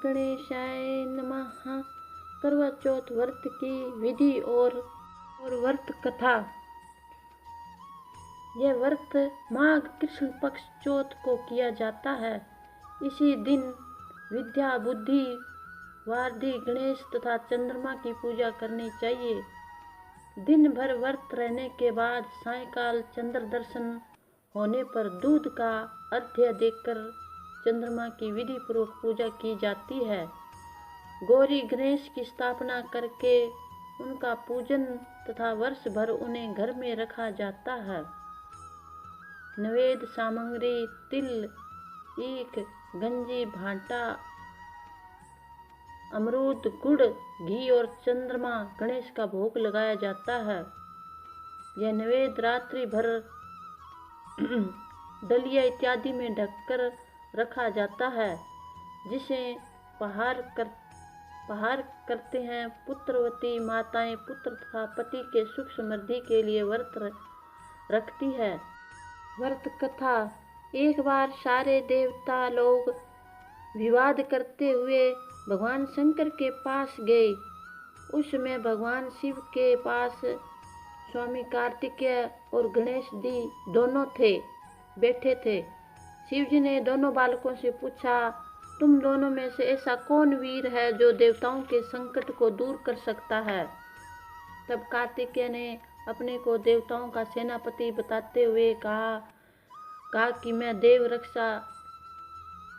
गणेशाय नमः। करवा चौथ व्रत की विधि और व्रत कथा। यह व्रत माघ कृष्ण पक्ष चौथ को किया जाता है। इसी दिन विद्या, बुद्धि, वार्धि, गणेश तथा चंद्रमा की पूजा करनी चाहिए। दिन भर व्रत रहने के बाद सायंकाल चंद्र दर्शन होने पर दूध का अर्घ्य देकर चंद्रमा की विधि पूर्वक पूजा की जाती है। गौरी गणेश की स्थापना करके उनका पूजन तथा वर्ष भर उन्हें घर में रखा जाता है। नैवेद्य सामग्री तिल, ईख, गंजी, भाटा, अमरूद, गुड़, घी और चंद्रमा गणेश का भोग लगाया जाता है। यह नैवेद्य रात्रि भर दलिया इत्यादि में ढककर रखा जाता है, जिसे पहार करते हैं। पुत्रवती माताएं पुत्र तथा पति के सुख समृद्धि के लिए व्रत रखती है। व्रत कथा। एक बार सारे देवता लोग विवाद करते हुए भगवान शंकर के पास गए। उस समय भगवान शिव के पास स्वामी कार्तिकेय और गणेश जी दोनों बैठे थे। शिव जी ने दोनों बालकों से पूछा, तुम दोनों में से ऐसा कौन वीर है जो देवताओं के संकट को दूर कर सकता है? तब कार्तिकेय ने अपने को देवताओं का सेनापति बताते हुए कहा कि मैं देव रक्षा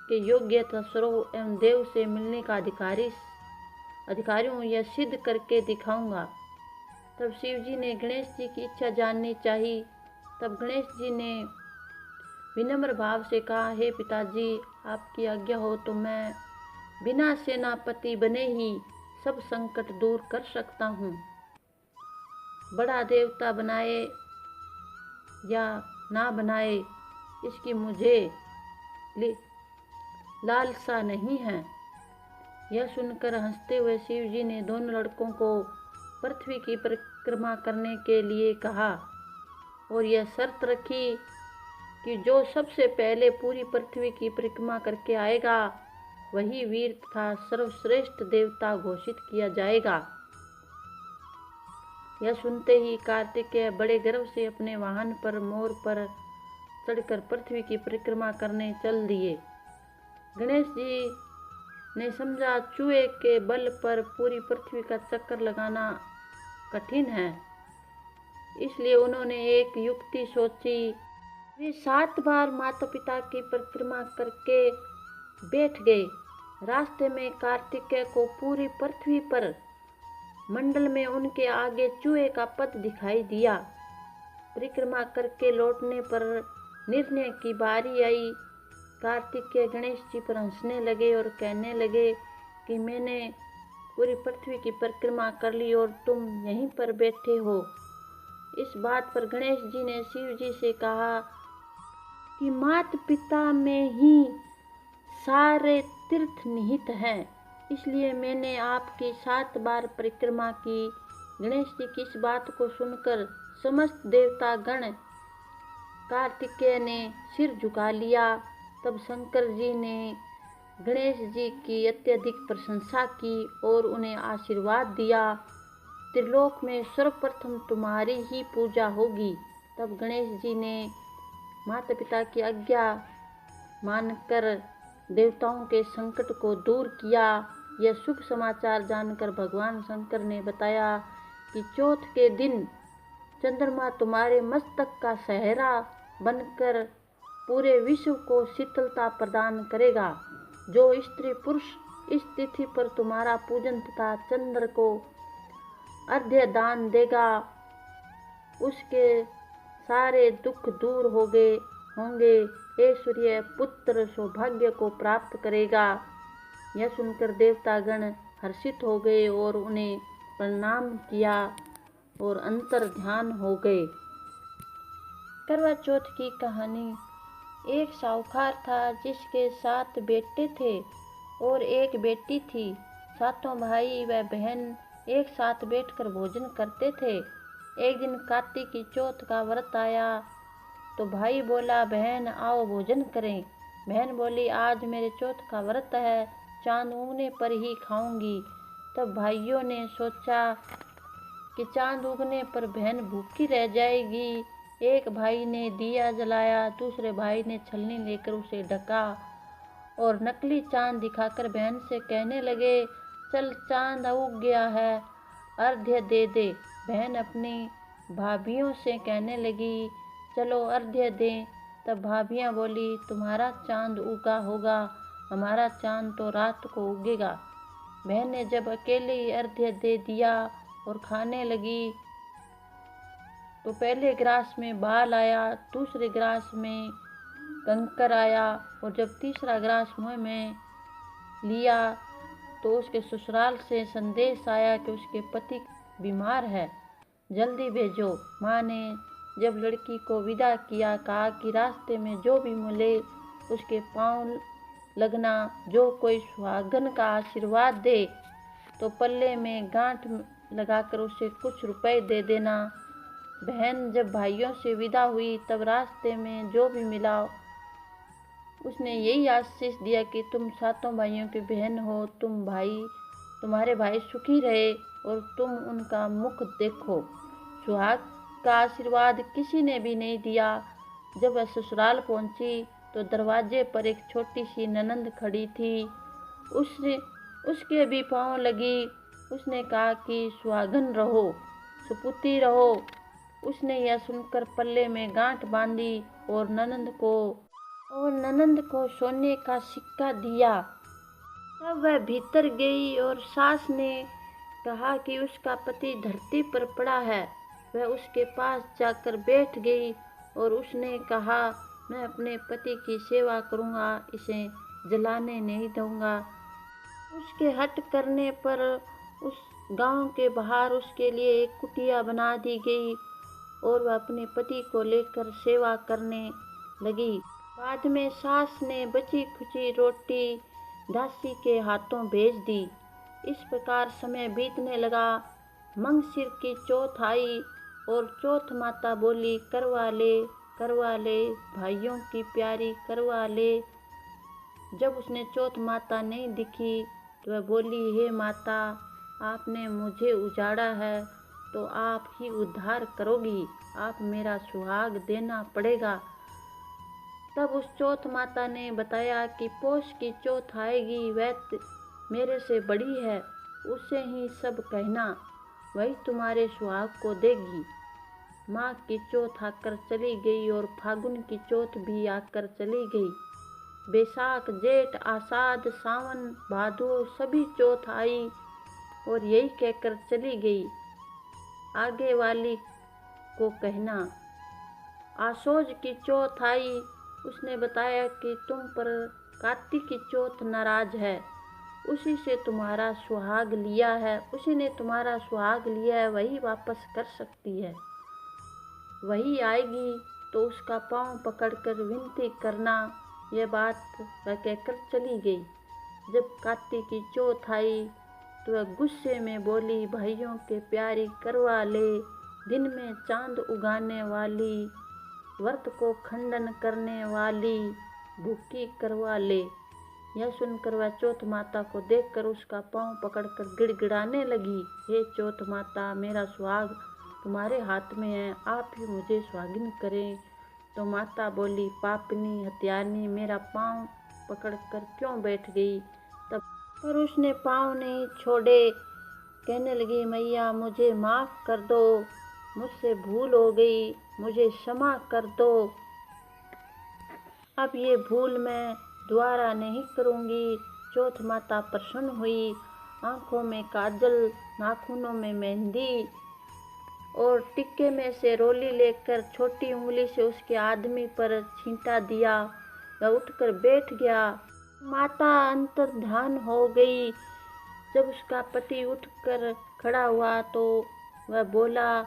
के योग्य तथा स्वरूप एवं देव से मिलने का अधिकारी हूँ, यह सिद्ध करके दिखाऊंगा। तब शिव जी ने गणेश जी की इच्छा जाननी चाहिए। तब गणेश जी ने विनम्र भाव से कहा, हे पिताजी, आपकी आज्ञा हो तो मैं बिना सेनापति बने ही सब संकट दूर कर सकता हूँ। बड़ा देवता बनाए या ना बनाए, इसकी मुझे लालसा नहीं है। यह सुनकर हंसते हुए शिव जी ने दोनों लड़कों को पृथ्वी की परिक्रमा करने के लिए कहा और यह शर्त रखी कि जो सबसे पहले पूरी पृथ्वी की परिक्रमा करके आएगा वही वीर तथा सर्वश्रेष्ठ देवता घोषित किया जाएगा। यह सुनते ही कार्तिकेय बड़े गर्व से अपने वाहन पर मोर पर चढ़कर पृथ्वी की परिक्रमा करने चल दिए। गणेश जी ने समझा चूहे के बल पर पूरी पृथ्वी का चक्कर लगाना कठिन है, इसलिए उन्होंने एक युक्ति सोची। वे 7 बार माता पिता की परिक्रमा करके बैठ गए। रास्ते में कार्तिकेय को पूरी पृथ्वी पर मंडल में उनके आगे चूहे का पद दिखाई दिया। परिक्रमा करके लौटने पर निर्णय की बारी आई। कार्तिकेय गणेश जी पर हंसने लगे और कहने लगे कि मैंने पूरी पृथ्वी की परिक्रमा कर ली और तुम यहीं पर बैठे हो। इस बात पर गणेश जी ने शिव जी से कहा कि माता पिता में ही सारे तीर्थ निहित हैं, इसलिए मैंने आपकी 7 बार परिक्रमा की। गणेश जी की इस बात को सुनकर समस्त देवता गण कार्तिकेय ने सिर झुका लिया। तब शंकर जी ने गणेश जी की अत्यधिक प्रशंसा की और उन्हें आशीर्वाद दिया, त्रिलोक में सर्वप्रथम तुम्हारी ही पूजा होगी। तब गणेश जी ने माता पिता की आज्ञा मानकर देवताओं के संकट को दूर किया। यह शुभ समाचार जानकर भगवान शंकर ने बताया कि चौथ के दिन चंद्रमा तुम्हारे मस्तक का सहरा बनकर पूरे विश्व को शीतलता प्रदान करेगा। जो स्त्री पुरुष इस तिथि पर तुम्हारा पूजन तथा चंद्र को अर्घ्य दान देगा, उसके सारे दुख दूर होंगे, ऐश्वर्य, पुत्र, सौभाग्य को प्राप्त करेगा। यह सुनकर देवतागण हर्षित हो गए और उन्हें प्रणाम किया और अंतर ध्यान हो गए। करवा चौथ की कहानी। एक साहूकार था जिसके 7 बेटे थे और एक बेटी थी। 7 भाई व बहन एक साथ बैठकर भोजन करते थे। एक दिन कार्तिक की चौथ का व्रत आया तो भाई बोला, बहन आओ भोजन करें। बहन बोली, आज मेरे चौथ का व्रत है, चांद उगने पर ही खाऊंगी। तब भाइयों ने सोचा कि चांद उगने पर बहन भूखी रह जाएगी। एक भाई ने दिया जलाया, दूसरे भाई ने छलनी लेकर उसे ढका और नकली चांद दिखाकर बहन से कहने लगे, चल चांद उग गया है, अर्घ्य दे दे। बहन अपनी भाभियों से कहने लगी, चलो अर्घ्य दें। तब भाभियाँ बोली, तुम्हारा चांद उगा होगा, हमारा चांद तो रात को उगेगा। बहन ने जब अकेले ही अर्घ्य दे दिया और खाने लगी तो पहले गिलास में बाल आया, दूसरे गिलास में कंकर आया और जब तीसरा गिलास मुँह में लिया तो उसके ससुराल से संदेश आया कि उसके पति बीमार है, जल्दी भेजो। माँ ने जब लड़की को विदा किया कहा कि रास्ते में जो भी मिले उसके पांव लगना, जो कोई सुहागन का आशीर्वाद दे तो पल्ले में गांठ लगाकर उसे कुछ रुपए दे देना। बहन जब भाइयों से विदा हुई तब रास्ते में जो भी मिला उसने यही आशीष दिया कि तुम सातों भाइयों की बहन हो, तुम्हारे भाई सुखी रहे और तुम उनका मुख देखो। सुहाग का आशीर्वाद किसी ने भी नहीं दिया। जब वह ससुराल पहुंची तो दरवाजे पर एक छोटी सी ननंद खड़ी थी। उसके भी पाँव लगी। उसने कहा कि सुहागन रहो, सुपुत्री रहो। उसने यह सुनकर पल्ले में गांठ बांधी और ननंद को सोने का सिक्का दिया। तब वह भीतर गई और सास ने कहा कि उसका पति धरती पर पड़ा है। वह उसके पास जाकर बैठ गई और उसने कहा, मैं अपने पति की सेवा करूंगा, इसे जलाने नहीं दूंगा। उसके हट करने पर उस गांव के बाहर उसके लिए एक कुटिया बना दी गई और वह अपने पति को लेकर सेवा करने लगी। बाद में सास ने बची खुची रोटी दासी के हाथों भेज दी। इस प्रकार समय बीतने लगा। मंगसिर की चौथ आई और चौथ माता बोली, करवा ले भाइयों की प्यारी, करवा ले। जब उसने चौथ माता नहीं दिखी तो वह बोली, हे माता, आपने मुझे उजाड़ा है तो आप ही उद्धार करोगी, आप मेरा सुहाग देना पड़ेगा। तब उस चौथ माता ने बताया कि पोष की चौथ आएगी, वह मेरे से बड़ी है, उससे ही सब कहना, वही तुम्हारे सुहाग को देगी। माघ की चौथ आकर चली गई और फागुन की चौथ भी आकर चली गई। बैसाख, जेठ, आषाढ़, सावन, भादो सभी चौथ आई और यही कहकर चली गई। आगे वाली को कहना। आशोज की चौथ आई। उसने बताया कि तुम पर कार्तिक की चौथ नाराज है, उसी से तुम्हारा सुहाग लिया है, उसी ने तुम्हारा सुहाग लिया है, वही वापस कर सकती है। वही आएगी तो उसका पांव पकड़कर विनती करना। यह बात वह कहकर चली गई। जब कार्तिक की चौथ आई तो वह गुस्से में बोली, भाइयों के प्यारी, करवा ले, दिन में चांद उगाने वाली, व्रत को खंडन करने वाली, भूखी, करवा ले। यह सुनकर वह चौथ माता को देखकर उसका पांव पकड़कर गिड़गिड़ाने लगी, हे चौथ माता, मेरा सुहाग तुम्हारे हाथ में है, आप ही मुझे सुहागिन करें। तो माता बोली, पापनी, हत्यारनी, मेरा पांव पकड़कर क्यों बैठ गई। तब पर उसने पांव नहीं छोड़े। कहने लगी, मैया मुझे माफ़ कर दो, मुझसे भूल हो गई, मुझे क्षमा कर दो। अब ये भूल मैं दोबारा नहीं करूँगी। चौथ माता प्रसन्न हुई। आँखों में काजल, नाखूनों में मेहंदी और टिक्के में से रोली लेकर छोटी उंगली से उसके आदमी पर छींटा दिया। वह उठकर बैठ गया। माता अंतर्ध्यान हो गई। जब उसका पति उठकर खड़ा हुआ तो वह बोला,